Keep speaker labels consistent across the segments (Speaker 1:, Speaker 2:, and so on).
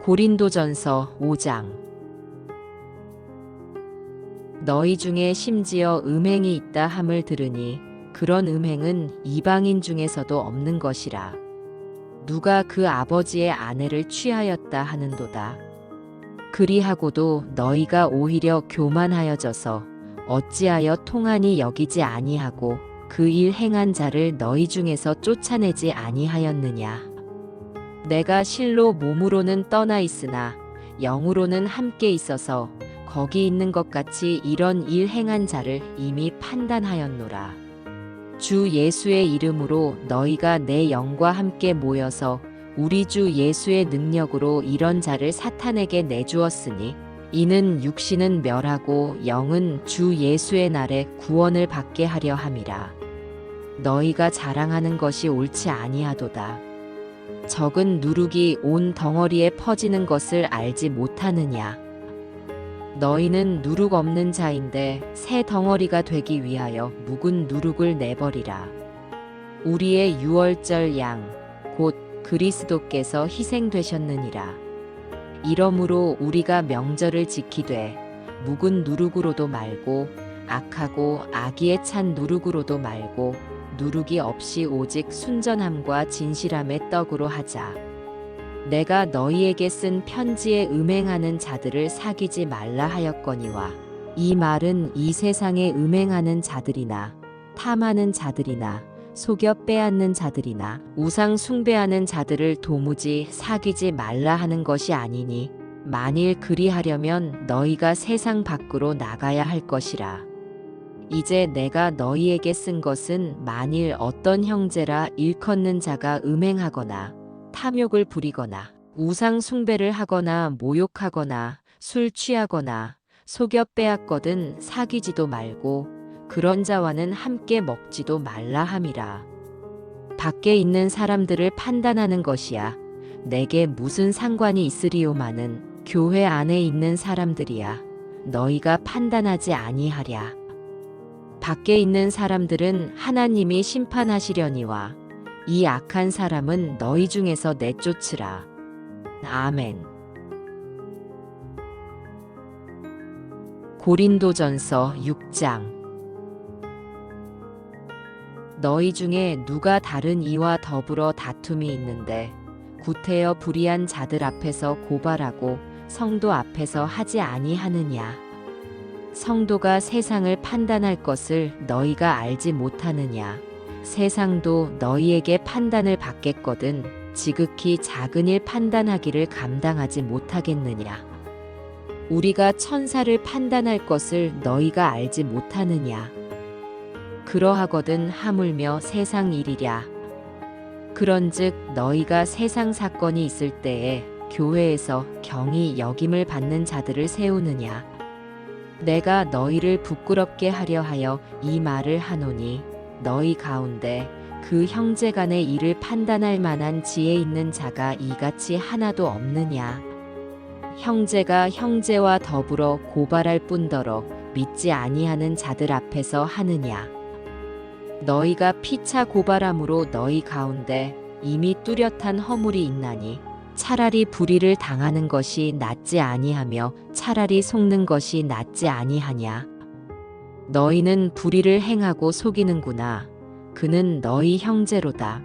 Speaker 1: 고린도전서 5장. 너희 중에 심지어 음행이 있다 함을 들으니 그런 음행은 이방인 중에서도 없는 것이라. 누가 그 아버지의 아내를 취하였다 하는도다. 그리하고도 너희가 오히려 교만하여져서 어찌하여 통한이 여기지 아니하고 그 일 행한 자를 너희 중에서 쫓아내지 아니하였느냐. 내가 실로 몸으로는 떠나 있으나 영으로는 함께 있어서 거기 있는 것 같이 이런 일 행한 자를 이미 판단하였노라. 주 예수의 이름으로 너희가 내 영과 함께 모여서 우리 주 예수의 능력으로 이런 자를 사탄에게 내주었으니 이는 육신은 멸하고 영은 주 예수의 날에 구원을 받게 하려 함이라. 너희가 자랑하는 것이 옳지 아니하도다. 적은 누룩이 온 덩어리에 퍼지는 것을 알지 못하느냐. 너희는 누룩 없는 자인데 새 덩어리가 되기 위하여 묵은 누룩을 내버리라. 우리의 유월절 양 곧 그리스도께서 희생되셨느니라. 이러므로 우리가 명절을 지키되 묵은 누룩으로도 말고 악하고 악의에 찬 누룩으로도 말고 누룩이 없이 오직 순전함과 진실함의 떡으로 하자. 내가 너희에게 쓴 편지에 음행하는 자들을 사귀지 말라 하였거니와 이 말은 이 세상에 음행하는 자들이나 탐하는 자들이나 속여 빼앗는 자들이나 우상 숭배하는 자들을 도무지 사귀지 말라 하는 것이 아니니 만일 그리하려면 너희가 세상 밖으로 나가야 할 것이라. 이제 내가 너희에게 쓴 것은 만일 어떤 형제라 일컫는 자가 음행하거나 탐욕을 부리거나 우상 숭배를 하거나 모욕하거나 술 취하거나 속여 빼앗거든 사귀지도 말고 그런 자와는 함께 먹지도 말라 함이라. 밖에 있는 사람들을 판단하는 것이야 내게 무슨 상관이 있으리요마는 교회 안에 있는 사람들이야 너희가 판단하지 아니하랴. 밖에 있는 사람들은 하나님이 심판하시려니와 이 악한 사람은 너희 중에서 내쫓으라. 아멘. 고린도전서 6장. 너희 중에 누가 다른 이와 더불어 다툼이 있는데 구태여 불의한 자들 앞에서 고발하고 성도 앞에서 하지 아니하느냐. 성도가 세상을 판단할 것을 너희가 알지 못하느냐. 세상도 너희에게 판단을 받겠거든 지극히 작은 일 판단하기를 감당하지 못하겠느냐. 우리가 천사를 판단할 것을 너희가 알지 못하느냐. 그러하거든 하물며 세상 일이랴. 그런즉 너희가 세상 사건이 있을 때에 교회에서 경히 여김을 받는 자들을 세우느냐. 내가 너희를 부끄럽게 하려 하여 이 말을 하노니 너희 가운데 그 형제 간의 일을 판단할 만한 지혜 있는 자가 이같이 하나도 없느냐. 형제가 형제와 더불어 고발할 뿐더러 믿지 아니하는 자들 앞에서 하느냐. 너희가 피차 고발함으로 너희 가운데 이미 뚜렷한 허물이 있나니 차라리 불의를 당하는 것이 낫지 아니하며 차라리 속는 것이 낫지 아니하냐. 너희는 불의를 행하고 속이는구나. 그는 너희 형제로다.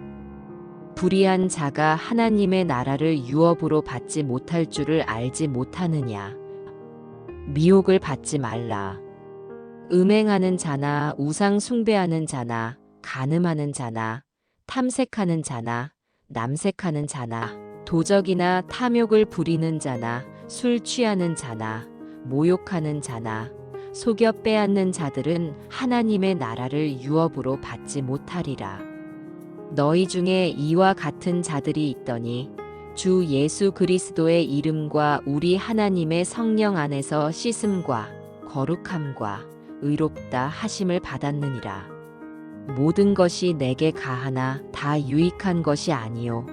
Speaker 1: 불의한 자가 하나님의 나라를 유업으로 받지 못할 줄을 알지 못하느냐. 미혹을 받지 말라. 음행하는 자나 우상 숭배하는 자나 간음하는 자나 탐색하는 자나 남색하는 자나 도적이나 탐욕을 부리는 자나 술 취하는 자나 모욕하는 자나 속여 빼앗는 자들은 하나님의 나라를 유업으로 받지 못하리라. 너희 중에 이와 같은 자들이 있더니 주 예수 그리스도의 이름과 우리 하나님의 성령 안에서 씻음과 거룩함과 의롭다 하심을 받았느니라. 모든 것이 내게 가하나 다 유익한 것이 아니요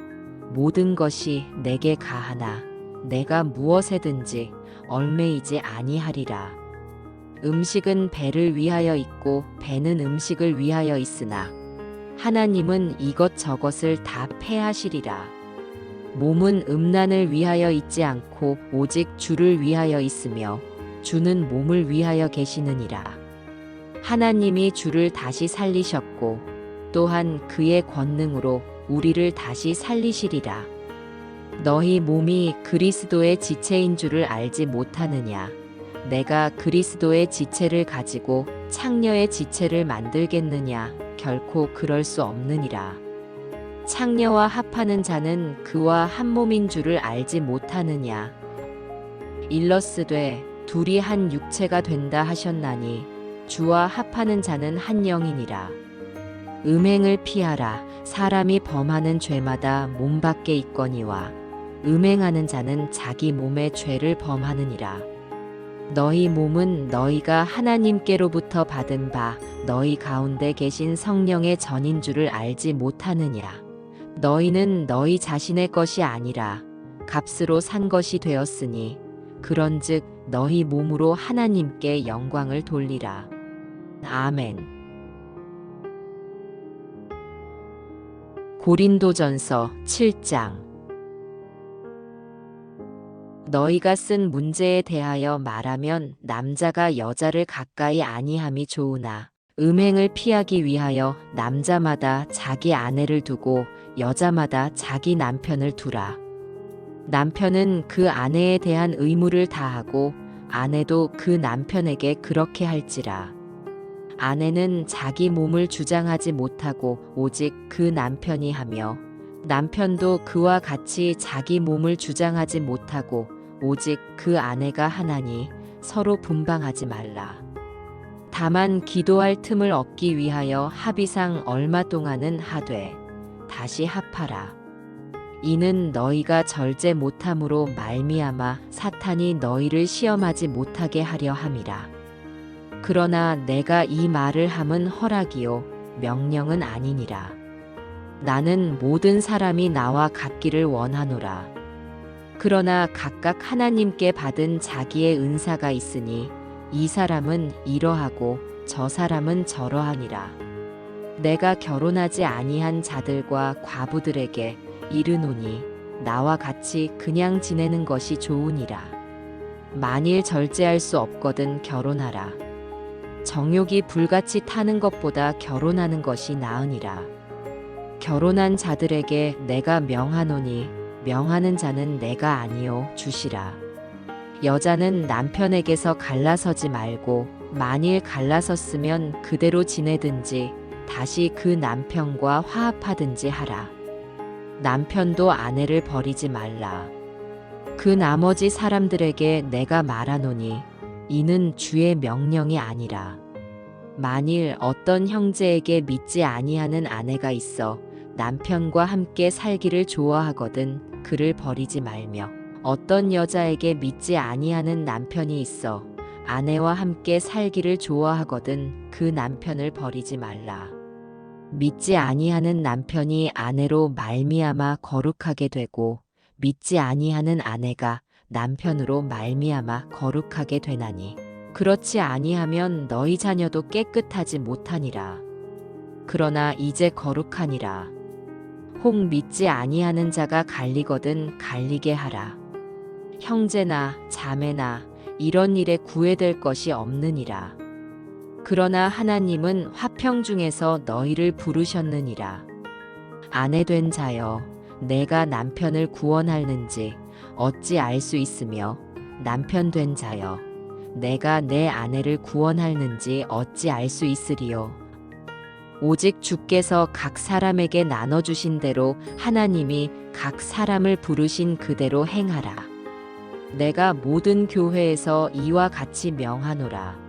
Speaker 1: 모든 것이 내게 가하나 내가 무엇에든지 얽매이지 아니하리라. 음식은 배를 위하여 있고 배는 음식을 위하여 있으나 하나님은 이것저것을 다 패하시리라. 몸은 음란을 위하여 있지 않고 오직 주를 위하여 있으며 주는 몸을 위하여 계시느니라. 하나님이 주를 다시 살리셨고 또한 그의 권능으로 우리를 다시 살리시리라. 너희 몸이 그리스도의 지체인 줄을 알지 못하느냐? 내가 그리스도의 지체를 가지고 창녀의 지체를 만들겠느냐? 결코 그럴 수 없느니라. 창녀와 합하는 자는 그와 한 몸인 줄을 알지 못하느냐? 일러스되 둘이 한 육체가 된다 하셨나니 주와 합하는 자는 한 영이니라. 음행을 피하라. 사람이 범하는 죄마다 몸 밖에 있거니와 음행하는 자는 자기 몸의 죄를 범하느니라. 너희 몸은 너희가 하나님께로부터 받은 바 너희 가운데 계신 성령의 전인 줄을 알지 못하느냐. 너희는 너희 자신의 것이 아니라 값으로 산 것이 되었으니 그런즉 너희 몸으로 하나님께 영광을 돌리라. 아멘. 고린도전서 7장. 너희가 쓴 문제에 대하여 말하면 남자가 여자를 가까이 아니함이 좋으나 음행을 피하기 위하여 남자마다 자기 아내를 두고 여자마다 자기 남편을 두라. 남편은 그 아내에 대한 의무를 다하고 아내도 그 남편에게 그렇게 할지라. 아내는 자기 몸을 주장하지 못하고 오직 그 남편이 하며 남편도 그와 같이 자기 몸을 주장하지 못하고 오직 그 아내가 하나니 서로 분방하지 말라. 다만 기도할 틈을 얻기 위하여 합의상 얼마 동안은 하되 다시 합하라. 이는 너희가 절제 못함으로 말미암아 사탄이 너희를 시험하지 못하게 하려 함이라. 그러나 내가 이 말을 함은 허락이요 명령은 아니니라. 나는 모든 사람이 나와 같기를 원하노라. 그러나 각각 하나님께 받은 자기의 은사가 있으니 이 사람은 이러하고 저 사람은 저러하니라. 내가 결혼하지 아니한 자들과 과부들에게 이르노니 나와 같이 그냥 지내는 것이 좋으니라. 만일 절제할 수 없거든 결혼하라. 정욕이 불같이 타는 것보다 결혼하는 것이 나으니라. 결혼한 자들에게 내가 명하노니 명하는 자는 내가 아니요 주시라. 여자는 남편에게서 갈라서지 말고 만일 갈라섰으면 그대로 지내든지 다시 그 남편과 화합하든지 하라. 남편도 아내를 버리지 말라. 그 나머지 사람들에게 내가 말하노니 이는 주의 명령이 아니라. 만일 어떤 형제에게 믿지 아니하는 아내가 있어 남편과 함께 살기를 좋아하거든 그를 버리지 말며 어떤 여자에게 믿지 아니하는 남편이 있어 아내와 함께 살기를 좋아하거든 그 남편을 버리지 말라. 믿지 아니하는 남편이 아내로 말미암아 거룩하게 되고 믿지 아니하는 아내가 남편으로 말미암아 거룩하게 되나니 그렇지 아니하면 너희 자녀도 깨끗하지 못하니라. 그러나 이제 거룩하니라. 혹 믿지 아니하는 자가 갈리거든 갈리게 하라. 형제나 자매나 이런 일에 구애될 것이 없느니라. 그러나 하나님은 화평 중에서 너희를 부르셨느니라. 아내 된 자여, 내가 남편을 구원하는지 어찌 알 수 있으며 남편 된 자여, 내가 내 아내를 구원하는지 어찌 알 수 있으리요. 오직 주께서 각 사람에게 나눠주신 대로 하나님이 각 사람을 부르신 그대로 행하라. 내가 모든 교회에서 이와 같이 명하노라.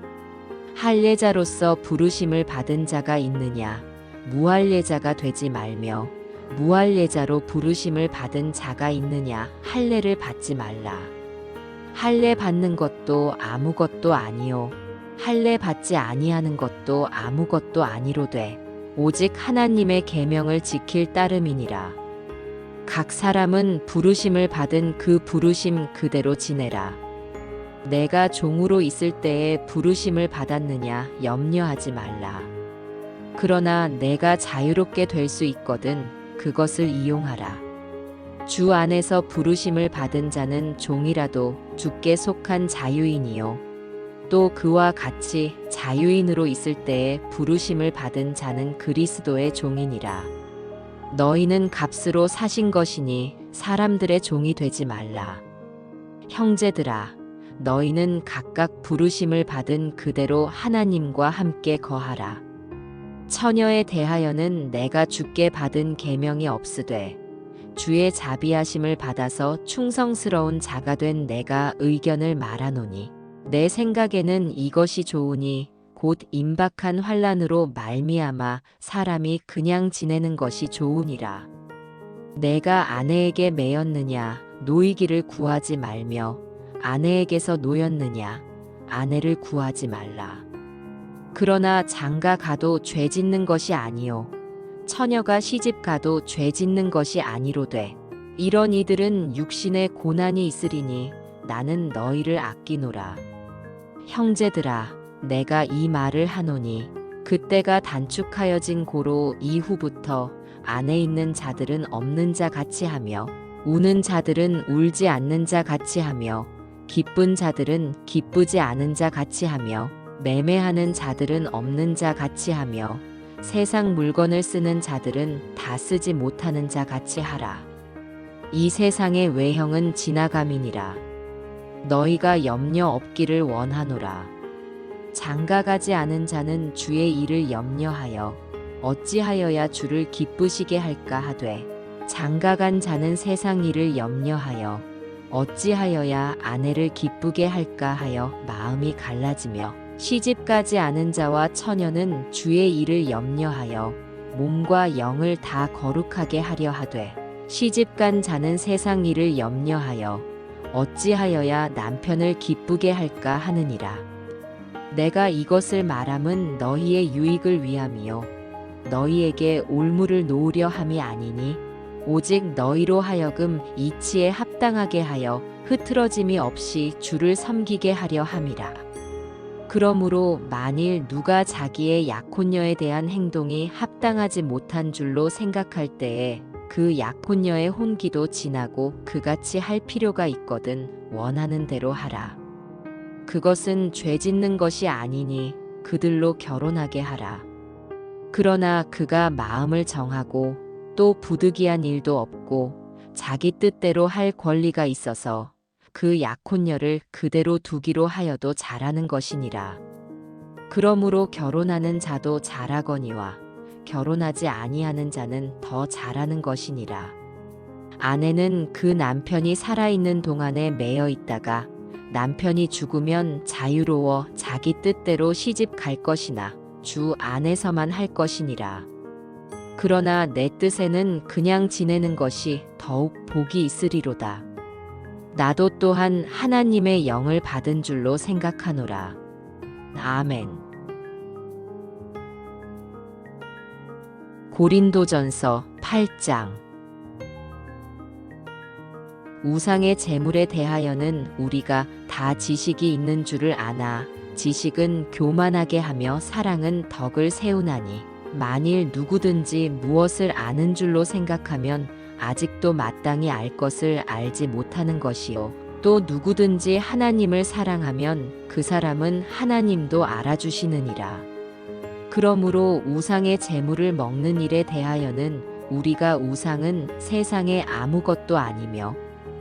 Speaker 1: 할례자로서 부르심을 받은 자가 있느냐? 무할례자가 되지 말며 무할례자로 부르심을 받은 자가 있느냐? 할례를 받지 말라. 할례 받는 것도 아무것도 아니요 할례 받지 아니하는 것도 아무것도 아니로되 오직 하나님의 계명을 지킬 따름이니라. 각 사람은 부르심을 받은 그 부르심 그대로 지내라. 내가 종으로 있을 때에 부르심을 받았느냐 염려하지 말라. 그러나 내가 자유롭게 될 수 있거든 그것을 이용하라. 주 안에서 부르심을 받은 자는 종이라도 주께 속한 자유인이요 또 그와 같이 자유인으로 있을 때에 부르심을 받은 자는 그리스도의 종이니라. 너희는 값으로 사신 것이니 사람들의 종이 되지 말라. 형제들아, 너희는 각각 부르심을 받은 그대로 하나님과 함께 거하라. 처녀에 대하여는 내가 주께 받은 계명이 없으되 주의 자비하심을 받아서 충성스러운 자가 된 내가 의견을 말하노니 내 생각에는 이것이 좋으니 곧 임박한 환난으로 말미암아 사람이 그냥 지내는 것이 좋으니라. 내가 아내에게 매였느냐 노이기를 구하지 말며 아내에게서 노였느냐 아내를 구하지 말라. 그러나 장가 가도 죄 짓는 것이 아니요 처녀가 시집 가도 죄 짓는 것이 아니로되 이런 이들은 육신에 고난이 있으리니 나는 너희를 아끼노라. 형제들아, 내가 이 말을 하노니 그때가 단축하여진 고로 이후부터 안에 있는 자들은 없는 자 같이 하며 우는 자들은 울지 않는 자 같이 하며 기쁜 자들은 기쁘지 않은 자 같이 하며 매매하는 자들은 없는 자 같이 하며 세상 물건을 쓰는 자들은 다 쓰지 못하는 자 같이 하라. 이 세상의 외형은 지나감이니라. 너희가 염려 없기를 원하노라. 장가가지 않은 자는 주의 일을 염려하여 어찌하여야 주를 기쁘시게 할까 하되 장가간 자는 세상 일을 염려하여 어찌하여야 아내를 기쁘게 할까 하여 마음이 갈라지며 시집가지 않은 자와 처녀는 주의 일을 염려하여 몸과 영을 다 거룩하게 하려 하되 시집간 자는 세상 일을 염려하여 어찌하여야 남편을 기쁘게 할까 하느니라. 내가 이것을 말함은 너희의 유익을 위함이요 너희에게 올무를 놓으려 함이 아니니 오직 너희로 하여금 이치에 합당하게 하여 흐트러짐이 없이 주를 섬기게 하려 함이라. 그러므로 만일 누가 자기의 약혼녀에 대한 행동이 합당하지 못한 줄로 생각할 때에 그 약혼녀의 혼기도 지나고 그같이 할 필요가 있거든 원하는 대로 하라. 그것은 죄 짓는 것이 아니니 그들로 결혼하게 하라. 그러나 그가 마음을 정하고 또 부득이한 일도 없고 자기 뜻대로 할 권리가 있어서 그 약혼녀를 그대로 두기로 하여도 잘하는 것이니라. 그러므로 결혼하는 자도 잘하거니와 결혼하지 아니하는 자는 더 잘하는 것이니라. 아내는 그 남편이 살아있는 동안에 매여 있다가 남편이 죽으면 자유로워 자기 뜻대로 시집 갈 것이나 주 안에서만 할 것이니라. 그러나 내 뜻에는 그냥 지내는 것이 더욱 복이 있으리로다. 나도 또한 하나님의 영을 받은 줄로 생각하노라. 아멘. 고린도전서 8장. 우상의 제물에 대하여는 우리가 다 지식이 있는 줄을 아나 지식은 교만하게 하며 사랑은 덕을 세우나니 만일 누구든지 무엇을 아는 줄로 생각하면 아직도 마땅히 알 것을 알지 못하는 것이요 또 누구든지 하나님을 사랑하면 그 사람은 하나님도 알아주시느니라. 그러므로 우상의 제물을 먹는 일에 대하여는 우리가 우상은 세상에 아무것도 아니며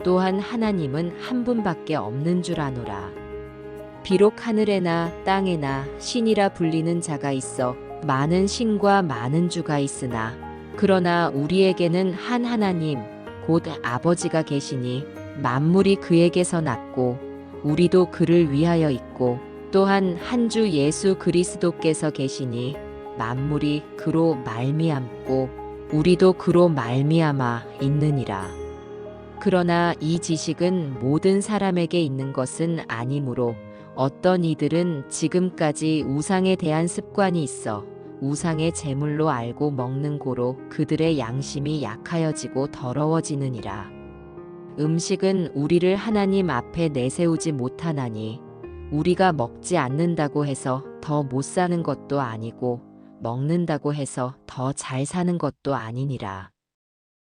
Speaker 1: 또한 하나님은 한 분밖에 없는 줄 아노라. 비록 하늘에나 땅에나 신이라 불리는 자가 있어 많은 신과 많은 주가 있으나 그러나 우리에게는 한 하나님 곧 아버지가 계시니 만물이 그에게서 났고 우리도 그를 위하여 있고 또한 한 주 예수 그리스도께서 계시니 만물이 그로 말미암고 우리도 그로 말미암아 있느니라. 그러나 이 지식은 모든 사람에게 있는 것은 아니므로 어떤 이들은 지금까지 우상에 대한 습관이 있어 우상의 제물로 알고 먹는 고로 그들의 양심이 약하여지고 더러워지느니라. 음식은 우리를 하나님 앞에 내세우지 못하나니 우리가 먹지 않는다고 해서 더 못 사는 것도 아니고 먹는다고 해서 더 잘 사는 것도 아니니라.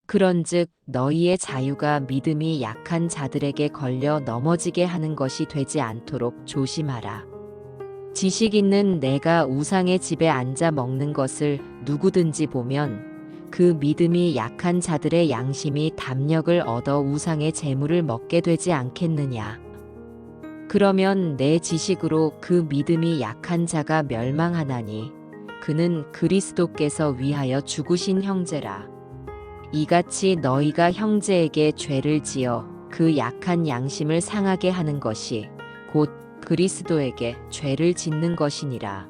Speaker 1: 그런즉 너희의 자유가 믿음이 약한 자들에게 걸려 넘어지게 하는 것이 되지 않도록 조심하라. 지식 있는 내가 우상의 집에 앉아 먹는 것을 누구든지 보면 그 믿음이 약한 자들의 양심이 담력을 얻어 우상의 재물을 먹게 되지 않겠느냐. 그러면 내 지식으로 그 믿음이 약한 자가 멸망하나니 그는 그리스도께서 위하여 죽으신 형제라. 이같이 너희가 형제에게 죄를 지어 그 약한 양심을 상하게 하는 것이 곧 그리스도에게 죄를 짓는 것이니라.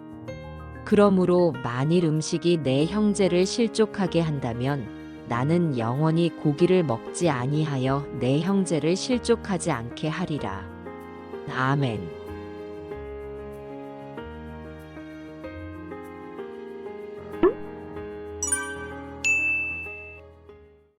Speaker 1: 그러므로 만일 음식이 내 형제를 실족하게 한다면 나는 영원히 고기를 먹지 아니하여 내 형제를 실족하지 않게 하리라. 아멘.